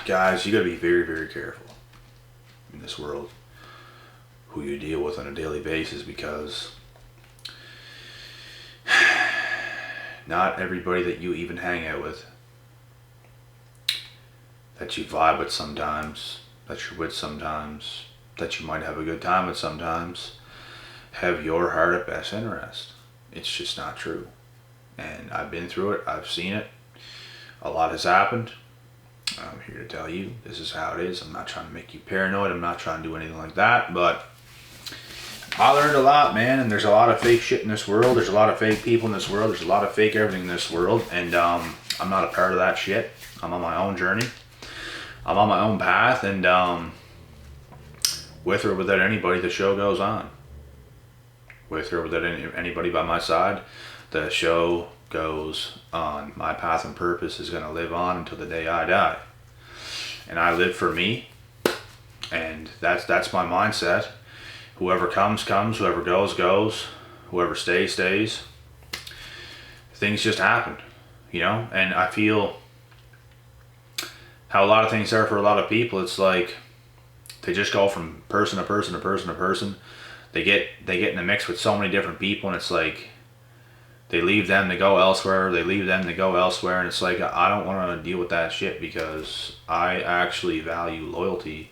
Guys, you gotta be very, very careful in this world who you deal with on a daily basis, because not everybody that you even hang out with, that you vibe with sometimes, that you're with sometimes, that you might have a good time with sometimes, have your heart at best interest. It's just not true. And I've been through it, I've seen it, a lot has happened. I'm here to tell you this is how it is. I'm not trying to make you paranoid, I'm not trying to do anything like that, but I learned a lot, man, and there's a lot of fake shit in this world. There's a lot of fake people in this world. There's a lot of fake everything in this world, and I'm not a part of that shit. I'm on my own journey. I'm on my own path, and with or without anybody, the show goes on. With or without anybody by my side, the show goes on. My path and purpose is going to live on until the day I die. And I live for me, and that's my mindset. Whoever comes, comes. Whoever goes, goes. Whoever stays, stays. Things just happen, you know? And I feel how a lot of things are for a lot of people. It's like they just go from person to person to person to person. They get in the mix with so many different people, and it's like they leave them to go elsewhere. They leave them to go elsewhere, and it's like I don't want to deal with that shit, because I actually value loyalty,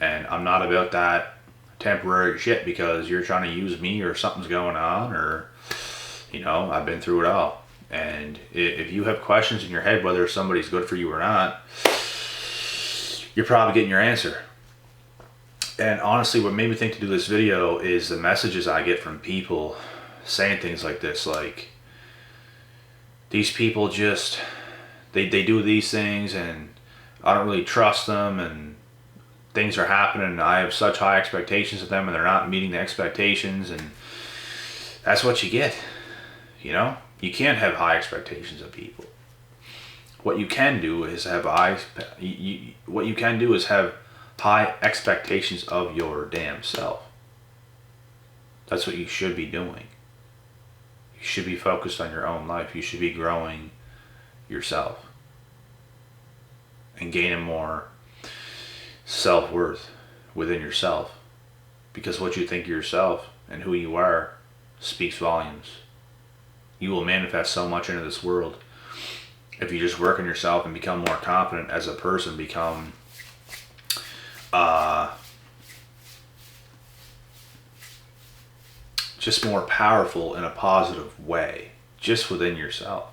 and I'm not about that temporary shit because you're trying to use me or something's going on, or you know, I've been through it all. And if you have questions in your head whether somebody's good for you or not, you're probably getting your answer. And honestly, what made me think to do this video is the messages I get from people saying things like this, like these people just they do these things and I don't really trust them, and things are happening and I have such high expectations of them and they're not meeting the expectations, and that's what you get. You know, you can't have high expectations of people. What you can do is have high expectations of your damn self. That's what you should be doing. You should be focused on your own life. You should be growing yourself and gaining more self-worth within yourself, because what you think of yourself and who you are speaks volumes. You will manifest so much into this world if you just work on yourself and become more confident as a person, become just more powerful in a positive way, just within yourself.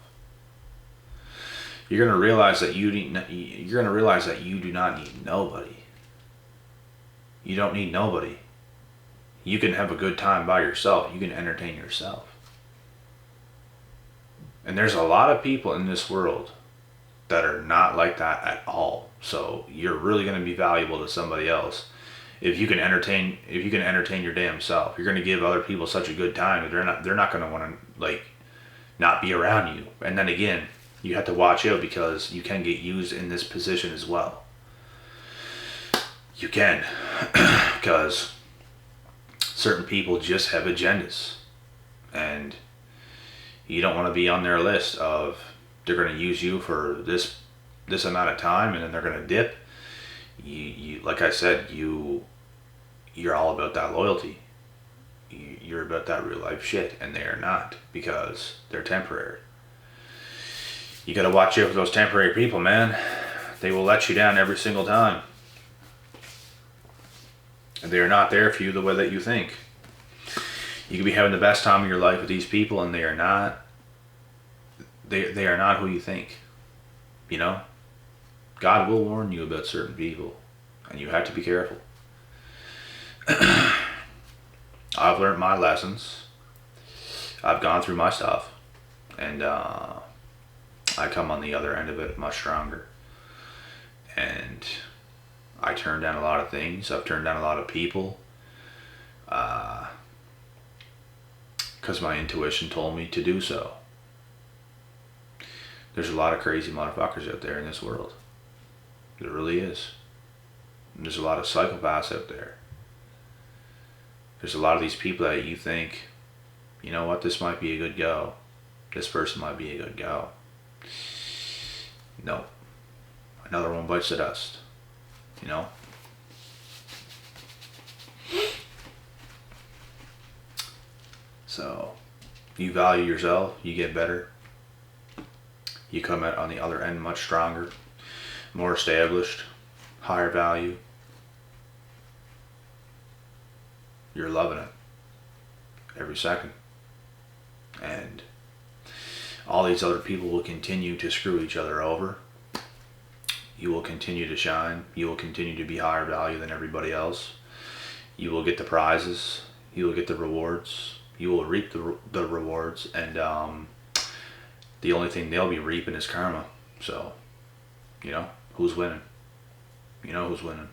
You're gonna realize that you do not need nobody. You don't need nobody. You can have a good time by yourself. You can entertain yourself. And there's a lot of people in this world that are not like that at all. So you're really going to be valuable to somebody else if you can entertain your damn self. You're going to give other people such a good time that they're not going to want to like not be around you. And then again, you have to watch out, because you can get used in this position as well. You can, because certain people just have agendas, and you don't want to be on their list of they're going to use you for this amount of time and then they're going to dip. You like I said, you're all about that loyalty. You're about that real life shit, and they are not, because they're temporary. You got to watch out for those temporary people, man. They will let you down every single time. And they are not there for you the way that you think. You could be having the best time of your life with these people, and they are not who you think. You know? God will warn you about certain people, and you have to be careful. I've learned my lessons. I've gone through my stuff, and I come on the other end of it much stronger. And I turned down a lot of things. I've turned down a lot of people. Because my intuition told me to do so. There's a lot of crazy motherfuckers out there in this world. There really is. And there's a lot of psychopaths out there. There's a lot of these people that you think, you know what, this might be a good go. This person might be a good go. No. another one bites the dust. You know? So, you value yourself, you get better. You come out on the other end much stronger, more established, higher value. You're loving it every second. And all these other people will continue to screw each other over. You will continue to shine. You will continue to be higher value than everybody else. You will get the prizes. You will get the rewards. You will reap the rewards. And the only thing they'll be reaping is karma. So, you know, who's winning? You know who's winning.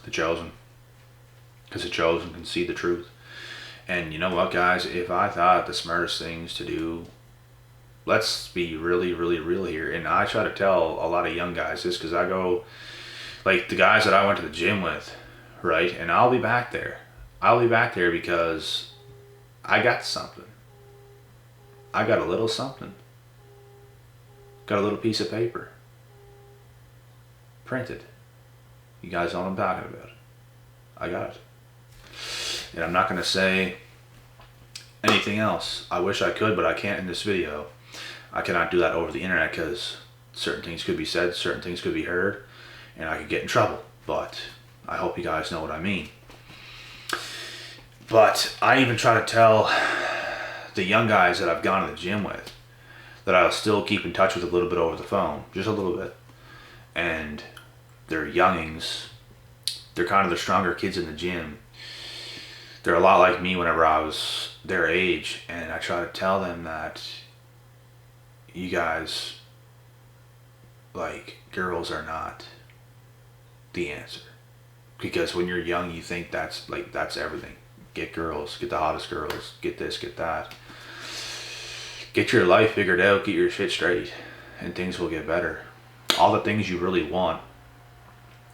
The chosen. Because the chosen can see the truth. And you know what, guys? If I thought the smartest things to do, let's be really, really real here. And I try to tell a lot of young guys this, because I go, like the guys that I went to the gym with, right? And I'll be back there. I'll be back there because I got something. I got a little something. Got a little piece of paper. Printed. You guys know what I'm talking about. I got it. And I'm not going to say anything else. I wish I could, but I can't in this video. I cannot do that over the internet because certain things could be said, certain things could be heard, and I could get in trouble. But I hope you guys know what I mean. But I even try to tell the young guys that I've gone to the gym with that I'll still keep in touch with a little bit over the phone, just a little bit. And they're youngings. They're kind of the stronger kids in the gym. They're a lot like me whenever I was their age, and I try to tell them that you guys, like, girls are not the answer. Because when you're young, you think that's everything. Get girls, get the hottest girls, get this, get that. Get your life figured out, get your shit straight, and things will get better. All the things you really want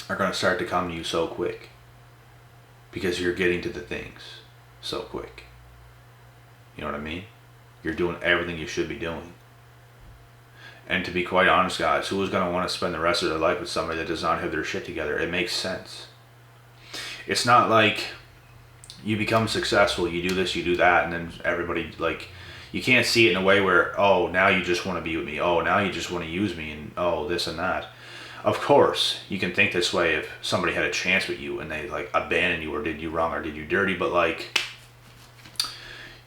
are going to start to come to you so quick. Because you're getting to the things so quick. You know what I mean? You're doing everything you should be doing. And to be quite honest, guys, who is going to want to spend the rest of their life with somebody that does not have their shit together? It makes sense. It's not like you become successful, you do this, you do that, and then everybody, like, you can't see it in a way where, oh, now you just want to be with me. Oh, now you just want to use me, and oh, this and that. Of course, you can think this way if somebody had a chance with you and they, like, abandoned you or did you wrong or did you dirty, but, like,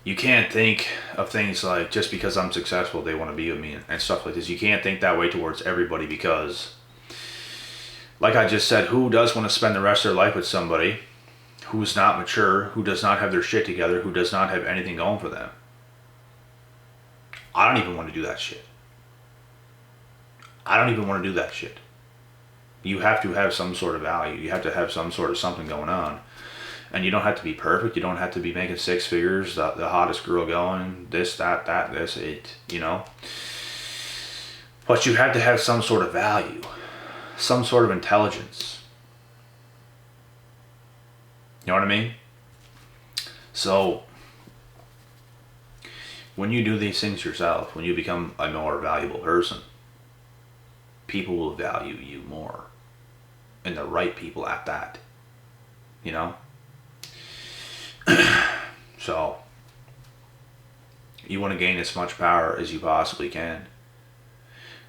you can't think of things like, just because I'm successful, they want to be with me and stuff like this. You can't think that way towards everybody because, like I just said, who does want to spend the rest of their life with somebody who's not mature, who does not have their shit together, who does not have anything going for them? I don't even want to do that shit. I don't even want to do that shit. You have to have some sort of value. You have to have some sort of something going on. And you don't have to be perfect. You don't have to be making six figures, the hottest girl going, this, that, this, it, you know. But you have to have some sort of value, some sort of intelligence. You know what I mean? So, when you do these things yourself, when you become a more valuable person, people will value you more. And the right people at that. You know? So, you want to gain as much power as you possibly can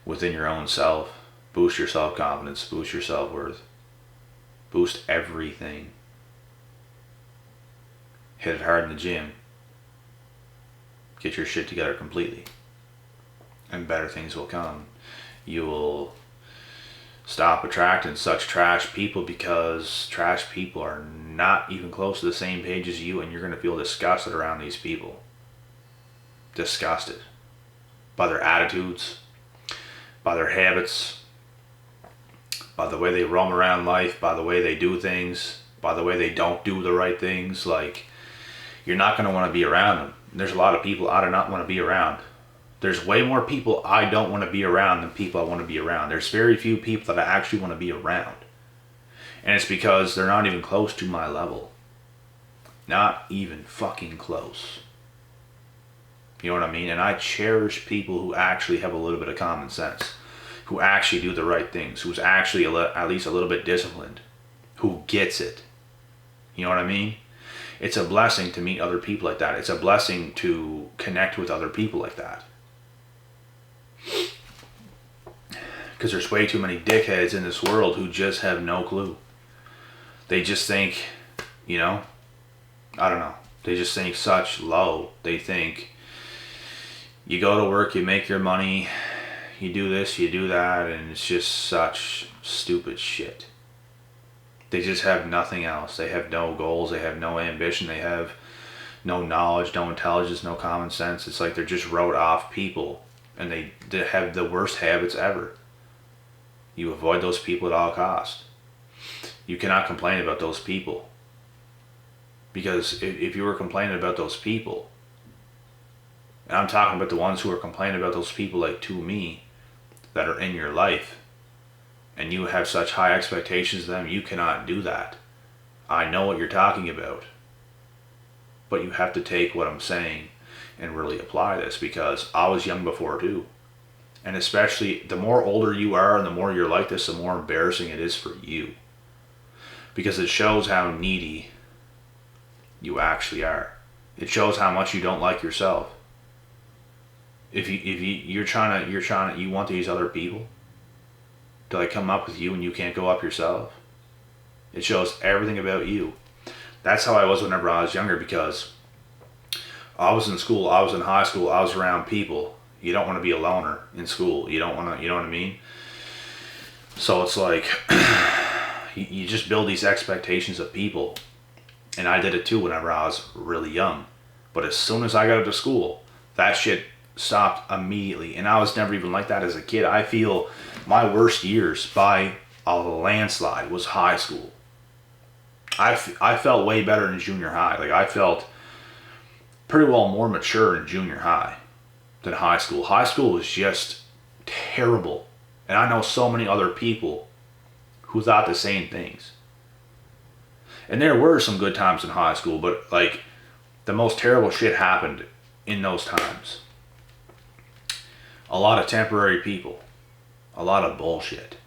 within your own self. Boost your self-confidence, boost your self-worth, boost everything. Hit it hard in the gym. Get your shit together completely. And better things will come. You will stop attracting such trash people because trash people are not even close to the same page as you, and you're going to feel disgusted around these people. Disgusted by their attitudes, by their habits, by the way they roam around life, by the way they do things, by the way they don't do the right things. Like, you're not going to want to be around them. There's a lot of people I do not want to be around. There's way more people I don't want to be around than people I want to be around. There's very few people that I actually want to be around. And it's because they're not even close to my level. Not even fucking close. You know what I mean? And I cherish people who actually have a little bit of common sense. who actually do the right things, who's actually at least a little bit disciplined, who gets it. You know what I mean? It's a blessing to meet other people like that. It's a blessing to connect with other people like that. Because there's way too many dickheads in this world who just have no clue. They just think, you know, I don't know. They just think such low. They think you go to work, you make your money, you do this, you do that, and it's just such stupid shit. They just have nothing else. They have no goals, they have no ambition, they have no knowledge, no intelligence, no common sense. It's like they're just wrote off people, and they have the worst habits ever. You avoid those people at all costs. You cannot complain about those people. Because if you were complaining about those people, and I'm talking about the ones who are complaining about those people like to me, that are in your life, and you have such high expectations of them, you cannot do that. I know what you're talking about. But you have to take what I'm saying and really apply this, because I was young before too. And especially the more older you are and the more you're like this, the more embarrassing it is for you. Because it shows how needy you actually are. It shows how much you don't like yourself. If you want these other people to like come up with you and you can't go up yourself. It shows everything about you. That's how I was whenever I was younger, because I was in school, I was in high school, I was around people. You don't want to be a loner in school. You don't want to, you know what I mean? So it's like, you just build these expectations of people. And I did it too whenever I was really young. But as soon as I got into school, that shit stopped immediately. And I was never even like that as a kid. I feel my worst years by a landslide was high school. I felt way better in junior high. Like, I felt pretty well more mature in junior high than high school. High school was just terrible. And I know so many other people who thought the same things. And there were some good times in high school, but like the most terrible shit happened in those times. A lot of temporary people, a lot of bullshit,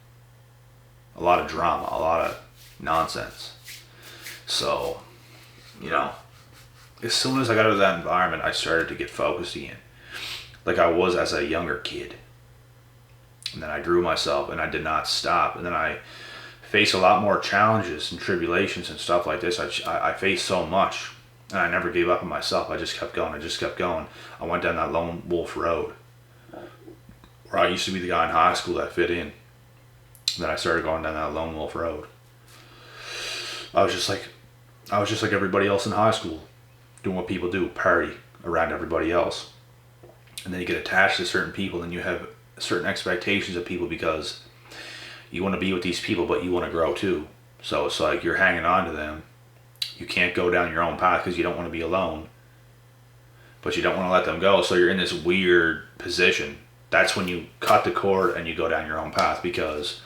a lot of drama, a lot of nonsense. So, you know, as soon as I got out of that environment, I started to get focused again, like I was as a younger kid. And then I grew myself, and I did not stop. And then I faced a lot more challenges and tribulations and stuff like this. I faced so much, and I never gave up on myself. I just kept going. I went down that lone wolf road, where I used to be the guy in high school that fit in. And then I started going down that lone wolf road. I was just like everybody else in high school, doing what people do, party around everybody else. And then you get attached to certain people, and you have certain expectations of people, because you want to be with these people, but you want to grow too. So it's like you're hanging on to them. You can't go down your own path because you don't want to be alone, but you don't want to let them go. So you're in this weird position. That's when you cut the cord and you go down your own path, because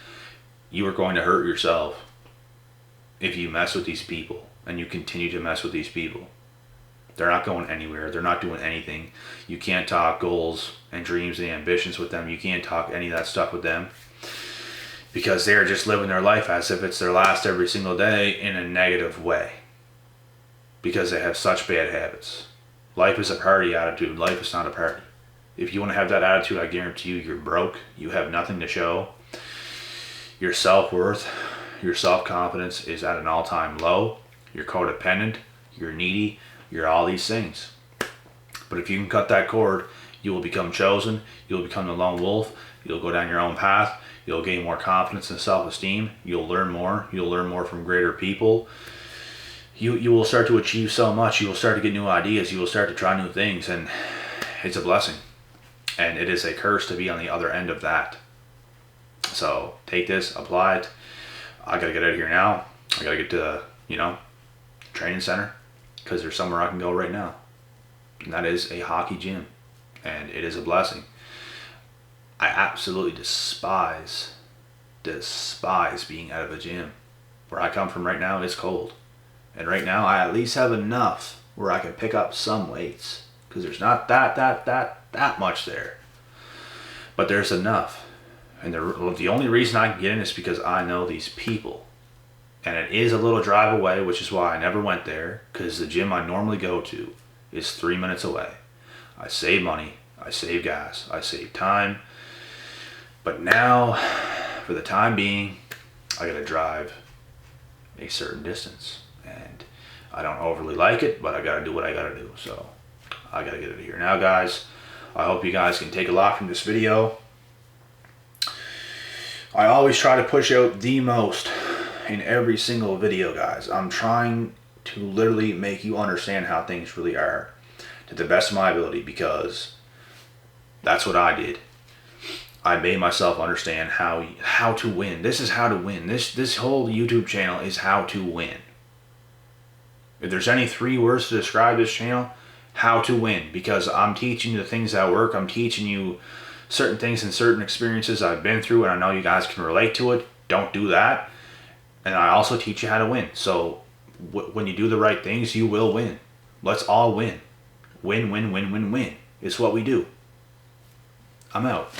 you are going to hurt yourself if you mess with these people and you continue to mess with these people. They're not going anywhere. They're not doing anything. You can't talk goals and dreams and ambitions with them. You can't talk any of that stuff with them, because they're just living their life as if it's their last every single day in a negative way, because they have such bad habits. Life is a party attitude. Life is not a party. If you want to have that attitude, I guarantee you, you're broke. You have nothing to show. Your self-worth, your self-confidence is at an all-time low. You're codependent. You're needy. You're all these things. But if you can cut that cord, you will become chosen. You'll become the lone wolf. You'll go down your own path. You'll gain more confidence and self-esteem. You'll learn more. You'll learn more from greater people. You will start to achieve so much. You will start to get new ideas. You will start to try new things. And it's a blessing. And it is a curse to be on the other end of that. So take this, apply it. I got to get out of here now. I got to get to, training center, because there's somewhere I can go right now. And that is a hockey gym. And it is a blessing. I absolutely despise being out of a gym. Where I come from right now, it's cold. And right now, I at least have enough where I can pick up some weights. Because there's not that much there. But there's enough. And the only reason I can get in is because I know these people. And it is a little drive away, which is why I never went there, because the gym I normally go to is 3 minutes away. I save money, I save gas, I save time. But now, for the time being, I gotta drive a certain distance. And I don't overly like it, but I gotta do what I gotta do. So I gotta get it here. Now guys, I hope you guys can take a lot from this video. I always try to push out the most in every single video, guys. I'm trying to literally make you understand how things really are to the best of my ability, because that's what I did. I made myself understand how to win. This is how to win. This whole YouTube channel is how to win. If there's any 3 words to describe this channel, how to win, because I'm teaching you the things that work. I'm teaching you certain things and certain experiences I've been through, and I know you guys can relate to it. Don't do that. And I also teach you how to win. So when you do the right things, you will win. Let's all win. Win, win, win, win, win. It's what we do. I'm out.